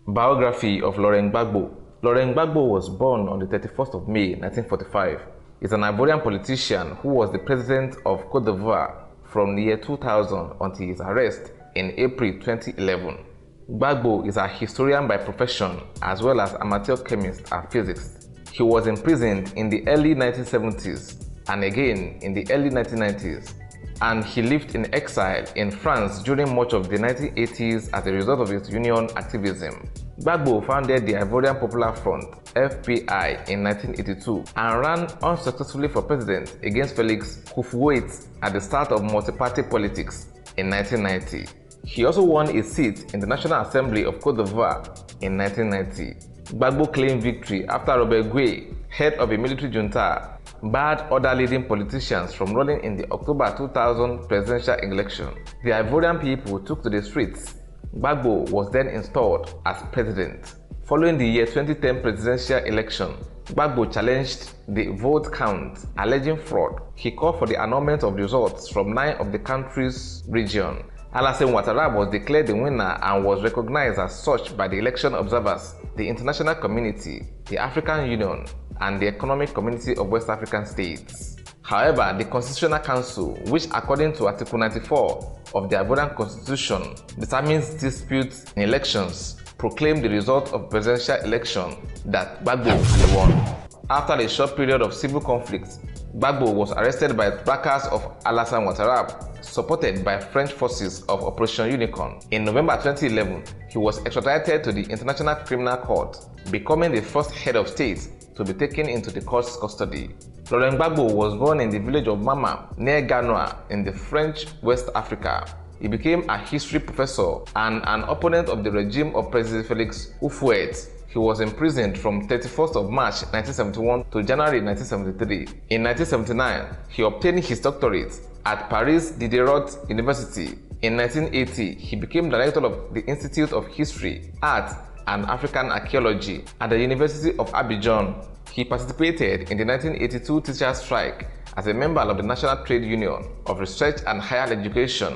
Biography of Laurent Gbagbo. Laurent Gbagbo was born on the 31st of May 1945. He is an Ivorian politician who was the president of Côte d'Ivoire from the year 2000 until his arrest in April 2011. Gbagbo is a historian by profession as well as amateur chemist and physicist. He was imprisoned in the early 1970s and again in the early 1990s, and he lived in exile in France during much of the 1980s as a result of his union activism. Gbagbo founded the Ivorian Popular Front (FPI) in 1982 and ran unsuccessfully for president against Felix Houphouët at the start of multi-party politics in 1990. He also won a seat in the National Assembly of Côte d'Ivoire in 1990. Gbagbo claimed victory after Robert Gué, head of a military junta, barred other leading politicians from running in the October 2000 presidential election. The Ivorian people took to the streets. Gbagbo was then installed as president. Following the year 2010 presidential election, Gbagbo challenged the vote count, alleging fraud. He called for the annulment of results from 9 of the country's regions. Alassane Ouattara was declared the winner and was recognized as such by the election observers, the international community, the African Union, and the Economic Community of West African States. However, the Constitutional Council, which according to Article 94 of the Ivorian Constitution determines disputes in elections, proclaimed the result of presidential election that Gbagbo had won. After a short period of civil conflict, Gbagbo was arrested by backers of Alassane Ouattara, supported by French forces of Operation Unicorn. In November 2011, he was extradited to the International Criminal Court, becoming the first head of state to be taken into the court's custody. Laurent Gbagbo was born in the village of Mama, near Ganoa, in the French West Africa. He became a history professor and an opponent of the regime of President Felix Houphouët. He was imprisoned from 31st of March 1971 to January 1973. In 1979, he obtained his doctorate at Paris Diderot University. In 1980, he became director of the Institute of History, Art, and African Archaeology at the University of Abidjan. He participated in the 1982 teachers' strike as a member of the National Trade Union of Research and Higher Education.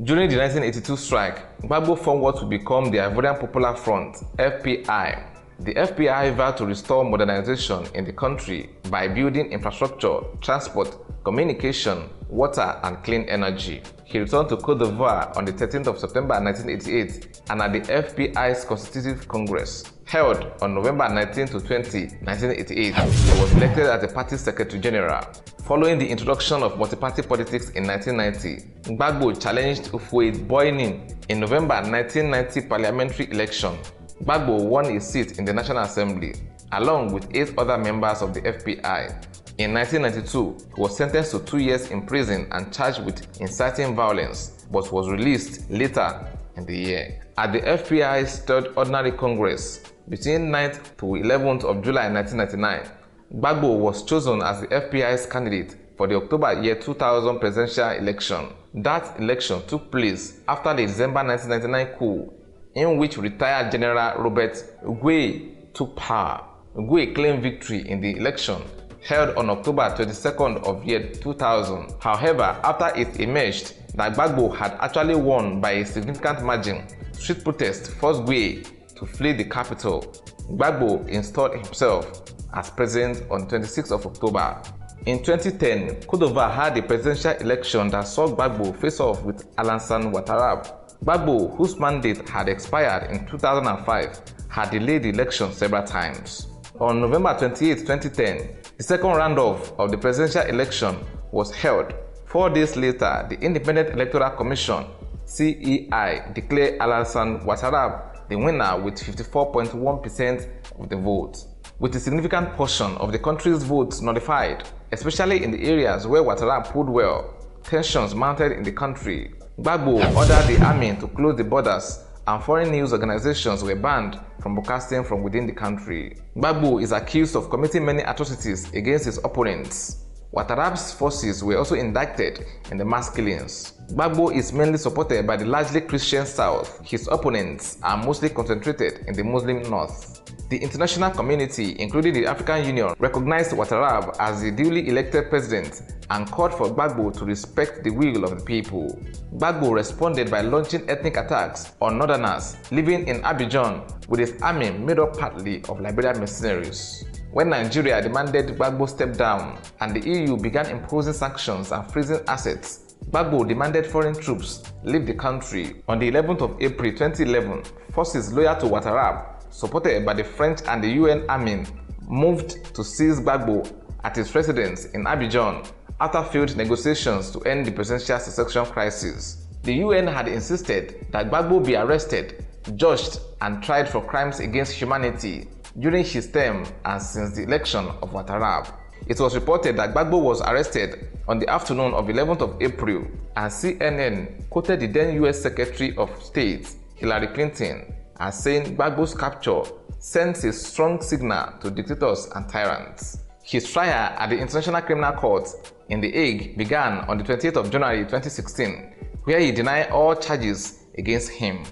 During the 1982 strike, Gbagbo formed what would become the Ivorian Popular Front (FPI). The FPI vowed to restore modernization in the country by building infrastructure, transport, communication, water, and clean energy. He returned to Côte d'Ivoire on the 13th of September 1988 and at the FPI's Constitutive Congress, held on November 19 to 20, 1988, he was elected as the party's Secretary General. Following the introduction of multi-party politics in 1990, Gbagbo challenged Houphouët Boigny in November 1990 parliamentary election. Gbagbo won a seat in the National Assembly, along with 8 other members of the FPI. In 1992, he was sentenced to 2 years in prison and charged with inciting violence, but was released later in the year. At the FPI's Third Ordinary Congress, between 9th to 11th of July 1999, Gbagbo was chosen as the FPI's candidate for the October year 2000 presidential election. That election took place after the December 1999 coup, in which retired General Robert Gué took power. Gué claimed victory in the election held on October 22nd of year 2000. However, after it emerged that Gbagbo had actually won by a significant margin, street protests forced Gué to flee the capital. Gbagbo installed himself as president on 26th of October. In 2010, Côte d'Ivoire had a presidential election that saw Gbagbo face off with Alassane Ouattara. Gbagbo, whose mandate had expired in 2005, had delayed the election several times. On November 28, 2010, the second round-off of the presidential election was held. 4 days later, the Independent Electoral Commission (CEI) declared Alassane Ouattara the winner with 54.1% of the vote. With a significant portion of the country's votes nullified, especially in the areas where Ouattara pulled well, tensions mounted in the country. Gbagbo ordered the army to close the borders, and foreign news organizations were banned from broadcasting from within the country. Gbagbo is accused of committing many atrocities against his opponents. Ouattara's forces were also indicted in the mass killings. Gbagbo is mainly supported by the largely Christian South. His opponents are mostly concentrated in the Muslim North. The international community, including the African Union, recognized Ouattara as the duly elected president and called for Gbagbo to respect the will of the people. Gbagbo responded by launching ethnic attacks on northerners living in Abidjan with his army made up partly of Liberian mercenaries. When Nigeria demanded Gbagbo step down and the EU began imposing sanctions and freezing assets, Gbagbo demanded foreign troops leave the country. On the 11th of April 2011, forces loyal to Ouattara, supported by the French and the UN army, moved to seize Gbagbo at his residence in Abidjan after failed negotiations to end the presidential succession crisis. The UN had insisted that Gbagbo be arrested, judged, and tried for crimes against humanity during his term and since the election of Ouattara. It was reported that Gbagbo was arrested on the afternoon of 11th of April, and CNN quoted the then US Secretary of State, Hillary Clinton, as saying Gbagbo's capture sends a strong signal to dictators and tyrants. His trial at the International Criminal Court in The Hague began on the 28th of January 2016, where he denied all charges against him.